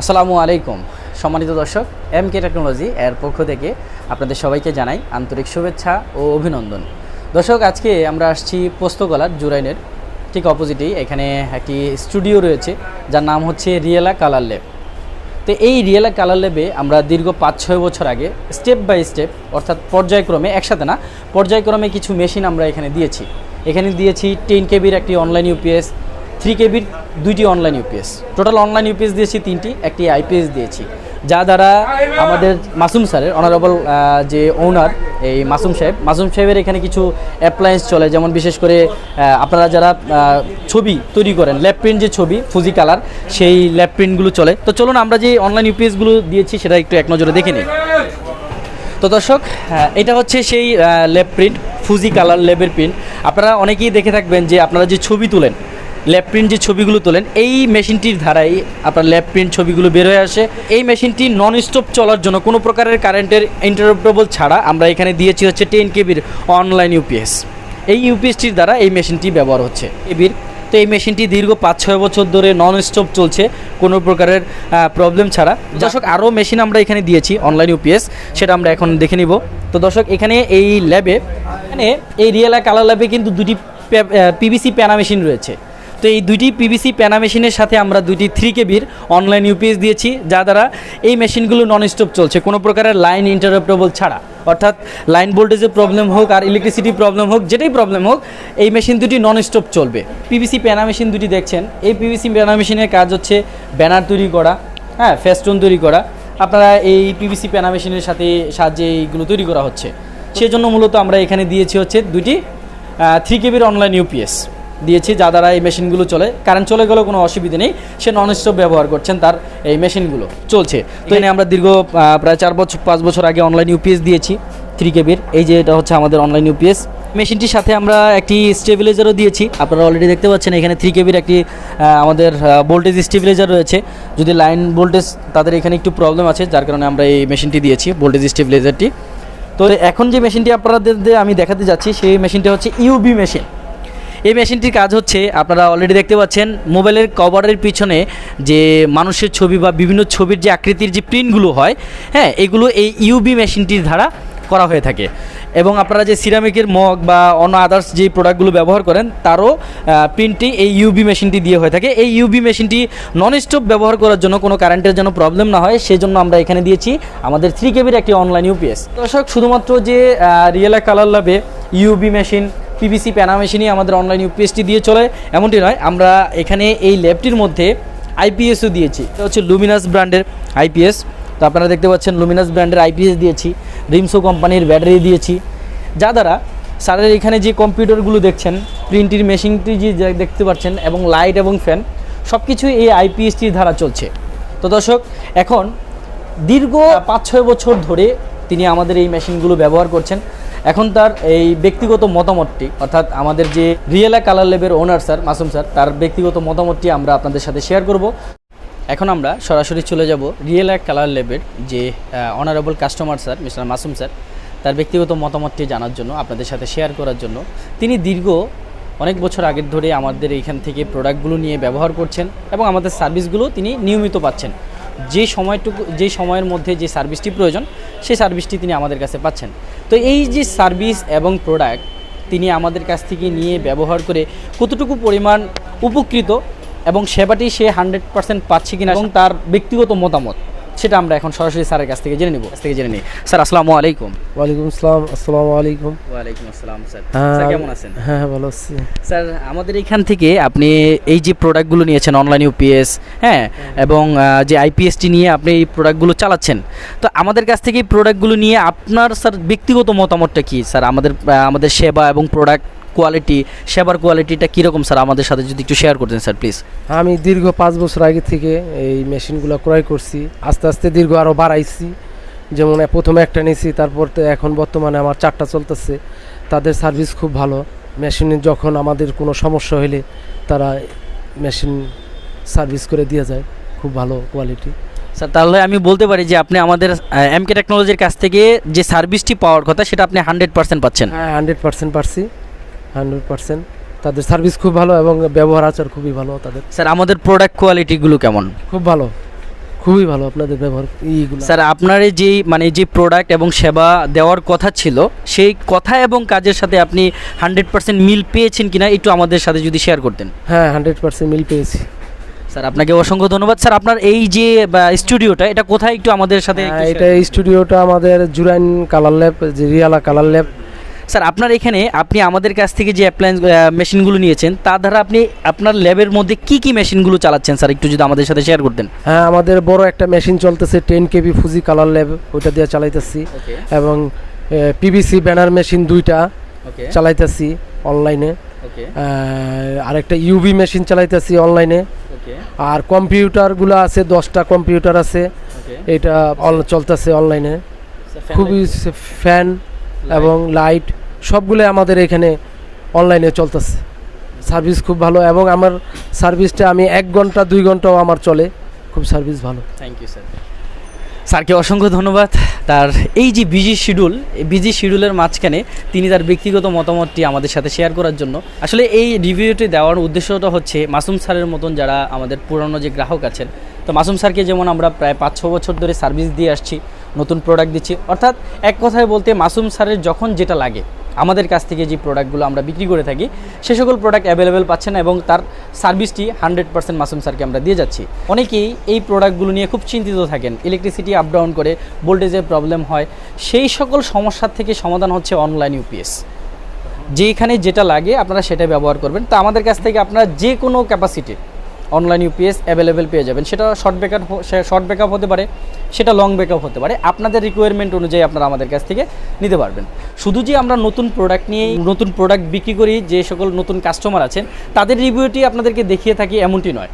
আসসালামু আলাইকুম সম্মানিত দর্শক, এম.ক টেকনোলজি এর পক্ষ থেকে আপনাদের সবাইকে জানাই আন্তরিক শুভেচ্ছা ও অভিনন্দন। দর্শক, আজকে আমরা আসছি পোস্তগোলার জুরাইনের ঠিক অপোজিটেই এখানে একটি স্টুডিও রয়েছে যার নাম হচ্ছে রিয়েলা কালার ল্যাব। তো এই রিয়েলা কালার ল্যাবে আমরা দীর্ঘ 5-6 বছর আগে স্টেপ বাই স্টেপ অর্থাৎ পর্যায়ক্রমে, একসাথে না, পর্যায়ক্রমে কিছু মেশিন আমরা এখানে দিয়েছি। এখানে দিয়েছি 10 কেবির একটি অনলাইন ইউপিএস, 3 কেবির 2টি online UPS, total online UPS দিয়েছি 3টি, একটি আইপিএস দিয়েছি, যা দ্বারা আমাদের মাসুম স্যারের অনারেবল যে ওনার এই মাসুম সাহেবের এখানে কিছু অ্যাপ্লায়েন্স চলে। যেমন বিশেষ করে আপনারা যারা ছবি তৈরি করেন, ল্যাব প্রিন্ট যে ছবি ফুজি কালার, সেই ল্যাব প্রিন্টগুলো চলে। তো চলুন আমরা যে অনলাইন ইউপিএসগুলো দিয়েছি সেটা একটু এক নজরে দেখে নিই। তো দর্শক, এটা হচ্ছে সেই ল্যাব প্রিন্ট, ফুজি কালার ল্যাবের প্রিন্ট। আপনারা অনেকেই দেখে থাকবেন যে আপনারা যে ছবি তুলেন, ল্যাব প্রিন্ট যে ছবিগুলো তোলেন, এই মেশিনটির ধারাই আপনার ল্যাব প্রিন্ট ছবিগুলো বের হয়ে আসে। এই মেশিনটি নন স্টপ চলার জন্য কোনো প্রকারের কারেন্টের ইন্টারাপ্টেবল ছাড়া আমরা এখানে দিয়েছি হচ্ছে 10 কেবির অনলাইন ইউপিএস। এই ইউপিএসটির দ্বারা এই মেশিনটি ব্যবহার হচ্ছে কেবির। তো এই মেশিনটি দীর্ঘ 5-6 বছর ধরে নন স্টপ চলছে কোনো প্রকারের প্রবলেম ছাড়া। দর্শক, আরও মেশিন আমরা এখানে দিয়েছি অনলাইন ইউপিএস, সেটা আমরা এখন দেখে নিব। তো দর্শক, এখানে এই ল্যাবে, এখানে এই রিয়েলা কালার ল্যাবে কিন্তু 2টি পিভিসি প্যানা মেশিন রয়েছে। তো এই 2টি পিভিসি প্যানা মেশিনের সাথে আমরা 2টি 3 কেবির অনলাইন ইউপিএস দিয়েছি, যা দ্বারা এই মেশিনগুলো নন স্টপ চলছে কোনো প্রকারের লাইন ইন্টারাপ্টেবল ছাড়া। অর্থাৎ লাইন ভোল্টেজের প্রবলেম হোক আর ইলেকট্রিসিটি প্রবলেম হোক, যেটাই প্রবলেম হোক, এই মেশিন দুটি নন স্টপ চলবে। পিভিসি প্যানা মেশিন দুটি দেখছেন, এই পিভিসি প্যানা মেশিনের কাজ হচ্ছে ব্যানার তৈরি করা, ফেস্টুন তৈরি করা। আপনারা এই পিভিসি প্যানা মেশিনের সাহায্যে এইগুলো তৈরি করা হচ্ছে। সেজন্য মূলত আমরা এখানে দিয়েছি হচ্ছে 2টি 3 কেবির অনলাইন ইউপিএস দিয়েছি, যা দ্বারা এই মেশিনগুলো চলে। কারেন্ট চলে গেলেও কোনো অসুবিধা নেই, সে নন স্টপ ব্যবহার করছেন, তার এই মেশিনগুলো চলছে। তো এখানে আমরা দীর্ঘ প্রায় 4-5 বছর আগে অনলাইন ইউপিএস দিয়েছি 3 কেবির। এই যে এটা হচ্ছে আমাদের অনলাইন ইউপিএস। মেশিনটির সাথে আমরা একটি স্টেবিলাইজারও দিয়েছি। আপনারা অলরেডি দেখতে পাচ্ছেন এখানে 3 কেবির একটি আমাদের ভোল্টেজ স্টেবিলাইজার রয়েছে। যদি লাইন ভোল্টেজ তাদের এখানে একটু প্রবলেম আছে, যার কারণে আমরা এই মেশিনটি দিয়েছি, ভোল্টেজ স্টেবিলাইজারটি। তো এখন যে মেশিনটি আপনাদের আমি দেখাতে যাচ্ছি, সেই মেশিনটি হচ্ছে ইউবি মেশিন। এই মেশিনটির কাজ হচ্ছে, আপনারা অলরেডি দেখতে পাচ্ছেন মোবাইলের কভারের পিছনে যে মানুষের ছবি বা বিভিন্ন ছবির যে আকৃতির যে প্রিন্টগুলো হয়, এগুলো এই ইউবি মেশিনটির দ্বারা করা হয়ে থাকে। এবং আপনারা যে সিরামিকের মগ বা অন্য আদার্স যে প্রোডাক্টগুলো ব্যবহার করেন, তারও প্রিন্টিং এই ইউবি মেশিনটি দিয়ে হয়ে থাকে। এই ইউবি মেশিনটি নন স্টপ ব্যবহার করার জন্য, কোনো কারেন্টের যেন প্রবলেম না হয়, সেজন্য আমরা এখানে দিয়েছি আমাদের 3 কেবির একটি অনলাইন ইউপিএস। দর্শক, শুধুমাত্র যে রিয়েলা কালার ল্যাবে ইউবি মেশিন, পিভিসি প্যানা মেশিনই আমাদের অনলাইন ইউপিএসটি দিয়ে চলে এমনটি নয়, আমরা এখানে এই ল্যাবটির মধ্যে আইপিএসও দিয়েছি। এটা হচ্ছে লুমিনাস ব্র্যান্ডের আইপিএস। তো আপনারা দেখতে পাচ্ছেন লুমিনাস ব্র্যান্ডের আইপিএস দিয়েছি, রিমসো কোম্পানির ব্যাটারি দিয়েছি, যা দ্বারা স্যারের এখানে যে কম্পিউটারগুলো দেখছেন, প্রিন্টির মেশিনটি যে দেখতে পাচ্ছেন, এবং লাইট এবং ফ্যান সব কিছুই এই আইপিএসটির দ্বারা চলছে। তো দর্শক, এখন দীর্ঘ 5-6 বছর ধরে তিনি আমাদের এই মেশিনগুলো ব্যবহার করছেন। এখন তার এই ব্যক্তিগত মতামতটি, অর্থাৎ আমাদের যে রিয়েলা কালার ল্যাবের ওনার স্যার মাসুম স্যার, তার ব্যক্তিগত মতামতটি আমরা আপনাদের সাথে শেয়ার করব। এখন আমরা সরাসরি চলে যাব রিয়েলা কালার ল্যাবের যে honourable customer sir mister Masum sir, তার ব্যক্তিগত মতামতটি জানার জন্য, আপনাদের সাথে শেয়ার করার জন্য। তিনি দীর্ঘ অনেক বছর আগের ধরে আমাদের এইখান থেকে প্রোডাক্টগুলো নিয়ে ব্যবহার করছেন এবং আমাদের সার্ভিসগুলো তিনি নিয়মিত পাচ্ছেন। যে সময়ের মধ্যে যে সার্ভিসটি প্রয়োজন, সেই সার্ভিসটি তিনি আমাদের কাছে পাচ্ছেন। তো এই যে সার্ভিস এবং প্রোডাক্ট তিনি আমাদের কাছ থেকে নিয়ে ব্যবহার করে কতটুকু পরিমাণ উপকৃত এবং সেবাটি সে 100% পাচ্ছে কিনা, এবং তার ব্যক্তিগত মতামত, সেটা আমরা এখন সরাসরি স্যারের কাছ থেকে জেনে নিই। স্যার, আসসালামু আলাইকুম। ওয়ালাইকুম আসসালাম। আসসালামু আলাইকুম। ওয়ালাইকুম আসসালাম। স্যার কেমন আছেন? হ্যাঁ, ভালো আছি স্যার। আমাদের এখান থেকে আপনি এই যে প্রোডাক্টগুলো নিয়েছেন, অনলাইন ইউপিএস, এবং যে আইপিএসটি নিয়ে আপনি এই প্রোডাক্টগুলো চালাচ্ছেন, তো আমাদের কাছ থেকে এই প্রোডাক্টগুলো নিয়ে আপনার স্যার ব্যক্তিগত মতামতটা কী স্যার? আমাদের সেবা এবং প্রোডাক্ট কোয়ালিটি, সেবার কোয়ালিটিটা কীরকম স্যার, আমাদের সাথে যদি একটু শেয়ার করতেন স্যার প্লিজ। আমি দীর্ঘ 5 বছর আগে থেকে এই মেশিনগুলো ক্রয় করছি, আস্তে আস্তে দীর্ঘ আরও বাড়াইছি। যেমন প্রথমে একটা নিয়েছি, তারপর তো এখন বর্তমানে আমার 4টা চলতেছে। তাদের সার্ভিস খুব ভালো। মেশিনে যখন আমাদের কোনো সমস্যা হলে তারা মেশিন সার্ভিস করে দিয়ে যায়, খুব ভালো কোয়ালিটি। স্যার, তাহলে আমি বলতে পারি যে আপনি আমাদের এম.ক টেকনোলজির কাছ থেকে যে সার্ভিসটি পাওয়ার কথা, সেটা আপনি 100% পাচ্ছেন। হ্যাঁ, 100% পাচ্ছি, 100%। তাদের সার্ভিস খুব ভালো এবং ব্যবহার আচার খুবই ভালো তাদের। স্যার, আমাদের প্রোডাক্ট কোয়ালিটিগুলো কেমন? খুব ভালো, খুবই ভালো আপনাদের ব্যবহার এইগুলো। স্যার আপনার এই যে মানে যে প্রোডাক্ট এবং সেবা দেওয়ার কথা ছিল সেই কথা এবং কাজের সাথে আপনি 100% মিল পেয়েছেন কিনা একটু আমাদের সাথে যদি শেয়ার করতেন। হ্যাঁ 100% মিল পেয়েছি। স্যার আপনাকে অসংখ্য ধন্যবাদ। স্যার আপনার এই যে স্টুডিওটা এটা কোথায় একটু আমাদের সাথে এটা স্টুডিওটা আমাদের জুরাইন কালার ল্যাব, যে রিয়ালা কালার ল্যাব। স্যার আপনার এখানে আপনি আমাদের কাছ থেকে যে অ্যাপ্লায়েন্স মেশিনগুলো নিয়েছেন তা দ্বারা আপনি আপনার ল্যাবের মধ্যে কি কি মেশিনগুলো চালাচ্ছেন স্যার একটু যদি আমাদের সাথে শেয়ার করতেন। হ্যাঁ আমাদের বড় একটা মেশিন চলতেছে 10 কেবি ফুজি কালার ল্যাব, ওইটা দিয়ে চালাইতেছি। এবং পিভিসি ব্যানার মেশিন 2টা চালাইতেছি অনলাইনে। আরেকটা ইউভি মেশিন চালাইতেছি অনলাইনে। আর কম্পিউটারগুলো আছে 10টা কম্পিউটার আছে, এটা চলতেছে অনলাইনে। খুবই ফ্যান এবং লাইট সবগুলো আমাদের এখানে অনলাইনে চলতেছে। সার্ভিস খুব ভালো এবং আমার সার্ভিসটা আমি 1 ঘন্টা 2 ঘন্টাও আমার চলে, খুব সার্ভিস ভালো। Thank you sir. স্যারকে অসংখ্য ধন্যবাদ। তার এই যে বিজি শিডিউলের মাঝখানে তিনি তার ব্যক্তিগত মতামতটি আমাদের সাথে শেয়ার করার জন্য। আসলে এই রিভিউটি দেওয়ার উদ্দেশ্যটা হচ্ছে মাসুম স্যারের মতন যারা আমাদের পুরনো যে গ্রাহক আছেন, তো মাসুম স্যারকে যেমন আমরা প্রায় 5-6 বছর ধরে সার্ভিস দিয়ে আসছি, নতুন প্রোডাক্ট দিচ্ছি, অর্থাৎ এক কথায় বলতে মাসুম স্যারের যখন যেটা লাগে আমাদের কাছ থেকে যে প্রোডাক্টগুলো আমরা বিক্রি করে থাকি সে সকল প্রোডাক্ট অ্যাভেলেবেল পাচ্ছেন এবং তার সার্ভিসটি 100% মাসুম স্যারকে আমরা দিয়ে যাচ্ছি। অনেকেই এই প্রোডাক্টগুলো নিয়ে খুব চিন্তিত থাকেন, ইলেকট্রিসিটি আপ ডাউন করে, ভোল্টেজের প্রবলেম হয়, সেই সকল সমস্যার থেকে সমাধান হচ্ছে অনলাইন ইউপিএস। যেখানে যেটা লাগে আপনারা সেটা ব্যবহার করবেন। তো আমাদের কাছ থেকে আপনারা যে কোনো ক্যাপাসিটি অনলাইন ইউপিএস অ্যাভেলেবেল পেয়ে যাবেন। সেটা শর্ট ব্যাকআপ হতে পারে, সেটা লং ব্যাকআপ হতে পারে, আপনাদের রিকোয়ারমেন্ট অনুযায়ী আপনারা আমাদের কাছ থেকে নিতে পারবেন। শুধু যে আমরা নতুন প্রোডাক্ট নিয়ে নতুন প্রোডাক্ট বিক্রি করি, যে সকল নতুন কাস্টমার আছেন তাদের রিভিউটি আপনাদেরকে দেখিয়ে থাকি এমনটি নয়।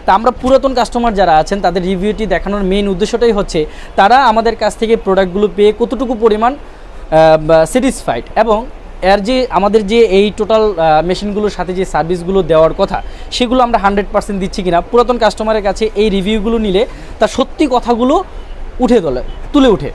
তা আমরা পুরাতন কাস্টমার যারা আছেন তাদের রিভিউটি দেখানোর মেইন উদ্দেশ্যটাই হচ্ছে তারা আমাদের কাছ থেকে প্রোডাক্টগুলো পেয়ে কতটুকু পরিমাণ স্যাটিসফাইড এবং এর যে আমাদের যে এই টোটাল মেশিনগুলোর সাথে যে সার্ভিসগুলো দেওয়ার কথা সেগুলো আমরা 100% দিচ্ছি কিনা। পুরাতন কাস্টমারের কাছে এই রিভিউগুলো নিলে তার সত্যি কথাগুলো তুলে উঠে।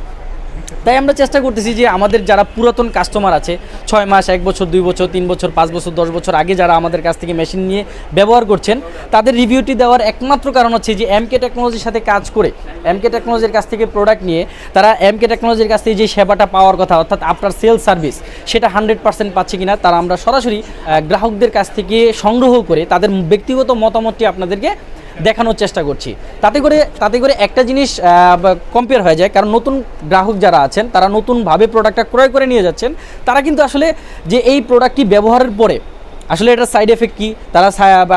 তাই আমরা চেষ্টা করতেছি যে আমাদের যারা পুরাতন কাস্টমার আছে 6 মাস, 1 বছর, 2 বছর, 3 বছর, 5 বছর, 10 বছর আগে যারা আমাদের কাছ থেকে মেশিন নিয়ে ব্যবহার করছেন তাদের রিভিউটি দেওয়ার একমাত্র কারণ হচ্ছে যে এম.কে টেকনোলজির সাথে কাজ করে এম.কে টেকনোলজির কাছ থেকে প্রোডাক্ট নিয়ে তারা এম.কে টেকনোলজির কাছ থেকে যে সেবাটা পাওয়ার কথা অর্থাৎ আফটার সেল সার্ভিস সেটা 100% পাচ্ছে কিনা তারা আমরা সরাসরি গ্রাহকদের কাছ থেকে সংগ্রহ করে তাদের ব্যক্তিগত মতামতটি আপনাদেরকে দেখানোর চেষ্টা করছি। তাতে করে একটা জিনিস কম্পেয়ার হয়ে যায়, কারণ নতুন গ্রাহক যারা আছেন তারা নতুনভাবে প্রোডাক্টটা ক্রয় করে নিয়ে যাচ্ছেন, তারা কিন্তু আসলে যে এই প্রোডাক্টটি ব্যবহারের পরে আসলে এটার সাইড এফেক্ট কী, তারা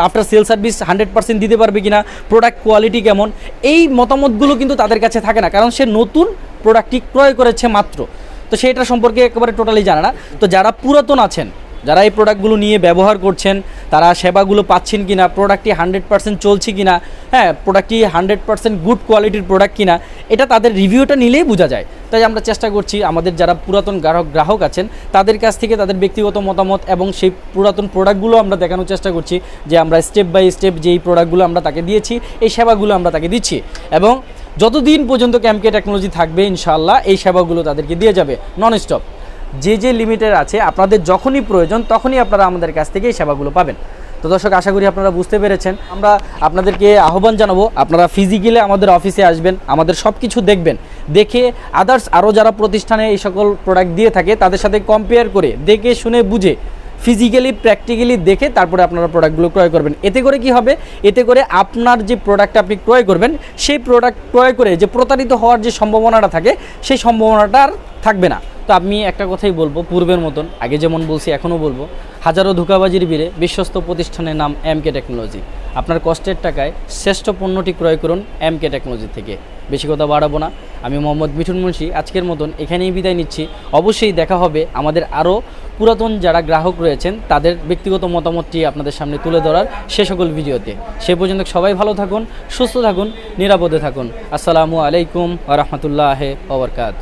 আফটার সেল সার্ভিস 100% দিতে পারবে কিনা, প্রোডাক্ট কোয়ালিটি কেমন, এই মতামতগুলো কিন্তু তাদের কাছে থাকে না, কারণ সে নতুন প্রোডাক্টটি ক্রয় করেছে মাত্র, তো সেটা সম্পর্কে একেবারে টোটালি জানে না। তো যারা পুরাতন আছেন, যারা এই প্রোডাক্টগুলো নিয়ে ব্যবহার করছেন, তারা সেবাগুলো পাচ্ছেন কিনা, প্রোডাক্টটি 100% চলছে কিনা, হ্যাঁ প্রোডাক্টটি 100% গুড কোয়ালিটির প্রোডাক্ট কিনা, এটা তাদের রিভিউটা নিলেই বোঝা যায়। তাই আমরা চেষ্টা করছি আমাদের যারা পুরাতন গ্রাহক আছেন তাদের কাছ থেকে তাদের ব্যক্তিগত মতামত এবং সেই পুরাতন প্রোডাক্টগুলো আমরা দেখানোর চেষ্টা করছি যে আমরা স্টেপ বাই স্টেপ যেই প্রোডাক্টগুলো আমরা তাকে দিয়েছি এই সেবাগুলো আমরা তাকে দিচ্ছি এবং যতদিন পর্যন্ত এম.কে টেকনোলজি থাকবে ইনশাআল্লাহ এই সেবাগুলো তাদেরকে দিয়ে যাবে নন স্টপ। যে লিমিটের আছে আপনাদের যখনই প্রয়োজন তখনই আপনারা আমাদের কাছ থেকে এই সেবাগুলো পাবেন। তো দর্শক আশা করি আপনারা বুঝতে পেরেছেন। আমরা আপনাদেরকে আহ্বান জানাবো আপনারা ফিজিক্যালি আমাদের অফিসে আসবেন, আমাদের সব কিছু দেখবেন, দেখে আদার্স আরও যারা প্রতিষ্ঠানে এই সকল প্রোডাক্ট দিয়ে থাকে তাদের সাথে কম্পেয়ার করে দেখে শুনে বুঝে ফিজিক্যালি প্র্যাকটিক্যালি দেখে তারপরে আপনারা প্রোডাক্টগুলো ক্রয় করবেন। এতে করে কি হবে, এতে করে আপনার যে প্রোডাক্ট আপনি ক্রয় করবেন সেই প্রোডাক্ট ক্রয় করে যে প্রতারিত হওয়ার যে সম্ভাবনাটা থাকে সেই সম্ভাবনাটা আর থাকবে না। তো আমি একটা কথাই বলবো, পূর্বের মতন আগে যেমন বলছি এখনও বলবো, হাজারো ধোঁকাবাজির ভিড়ে বিশ্বস্ত প্রতিষ্ঠানের নাম এম.কে টেকনোলজি। আপনার কষ্টের টাকায় শ্রেষ্ঠ পণ্যটি ক্রয় করুন এম.কে টেকনোলজি থেকে। বেশি কথা বাড়াবো না, আমি মোহাম্মদ মিঠুন মুন্সি আজকের মতন এখানেই বিদায় নিচ্ছি। অবশ্যই দেখা হবে আমাদের আরও পুরাতন যারা গ্রাহক রয়েছেন তাদের ব্যক্তিগত মতামতটি আপনাদের সামনে তুলে ধরার সে সকল ভিডিওতে। সে পর্যন্ত সবাই ভালো থাকুন, সুস্থ থাকুন, নিরাপদে থাকুন। আসসালামু আলাইকুম ওয়া রাহমাতুল্লাহি ওয়া বারাকাতুহু।